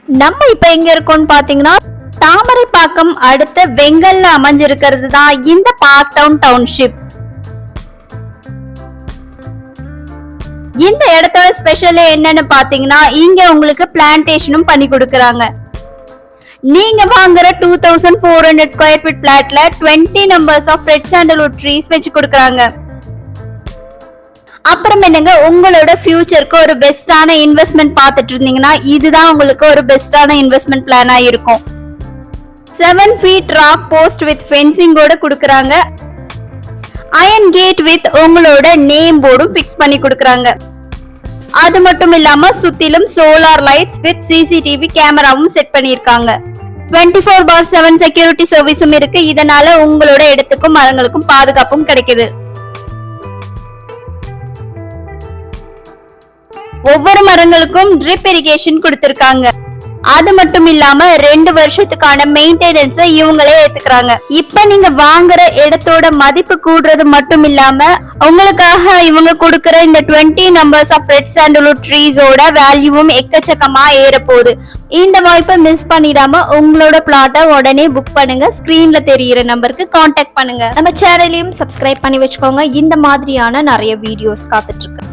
நம்ம இப்ப எங்க இருக்கோம்னு பாத்தீங்கன்னா தாமரைப்பாக்கம் அடுத்த வெங்கல்ல அமைஞ்சிருக்கிறது தான் இந்த பார்க் டவுன் டவுன்ஷிப். இந்த இடத்தோட ஸ்பெஷல் என்னன்னு பாத்தீங்கன்னா இங்க உங்களுக்கு பிளான்டேஷனும் பண்ணி கொடுக்கறாங்க. நீங்க வாங்குற 2400 ஸ்கொயர் ஃபீட் பிளாட்ல 20 numbers of red sandalwood trees வச்சு கொடுக்கறாங்க. அப்புறம் என்னங்க, உங்களோட ஃபியூச்சருக்கு ஒரு பெஸ்டான இன்வெஸ்ட்மெண்ட் பார்த்துட்டு இருந்தீங்கன்னா இதுதான் உங்களுக்கு ஒரு பெஸ்டான இன்வெஸ்ட்மெண்ட் பிளானா இருக்கும். 7 feet ராக் போஸ்ட் வித் ஃபென்சிங்கோட கொடுக்கறாங்க. அயன் கேட் வித் உங்களோட நேம் போர்டும் ஃபிக்ஸ் பண்ணி கொடுக்கறாங்க. அது மட்டும் இல்லாம சுத்திலும் சோலார் லைட்ஸ் வித் சிசிடிவி கேமராவும் செட் பண்ணிருக்காங்க. 24/7 செக்யூரிட்டி சர்வீஸும் இருக்கு. இதனால உங்களோட இடத்துக்கும் மரங்களுக்கும் பாதுகாப்பும் கிடைக்குது. ஒவ்வொரு மரங்களுக்கும் ட்ரிப் இரிகேஷன் கொடுத்திருக்காங்க. அது மட்டும் இல்லாம 2 வருஷத்துக்கான மெயின்டெனன்ஸ் இவங்களே ஏத்துக்கிறாங்க. இப்ப நீங்க வாங்குற இடத்தோட மதிப்பு கூடுறது மட்டும் இல்லாம உங்களுக்காக இவங்க கொடுக்கற இந்த 20 நம்பர்ஸ் ஆஃப் ரெட் சாண்டல்வுட் ட்ரீஸோட வேல்யூவும் எக்கச்சக்கமா ஏற போகுது. இந்த வாய்ப்பை மிஸ் பண்ணிடாம உங்களோட பிளாட்டை உடனே புக் பண்ணுங்க. ஸ்கிரீன்ல தெரியிற நம்பருக்கு கான்டாக்ட் பண்ணுங்க. நம்ம சேனலையும் சப்ஸ்கிரைப் பண்ணி வச்சுக்கோங்க. இந்த மாதிரியான நிறைய வீடியோஸ் காத்துட்டு இருக்கு.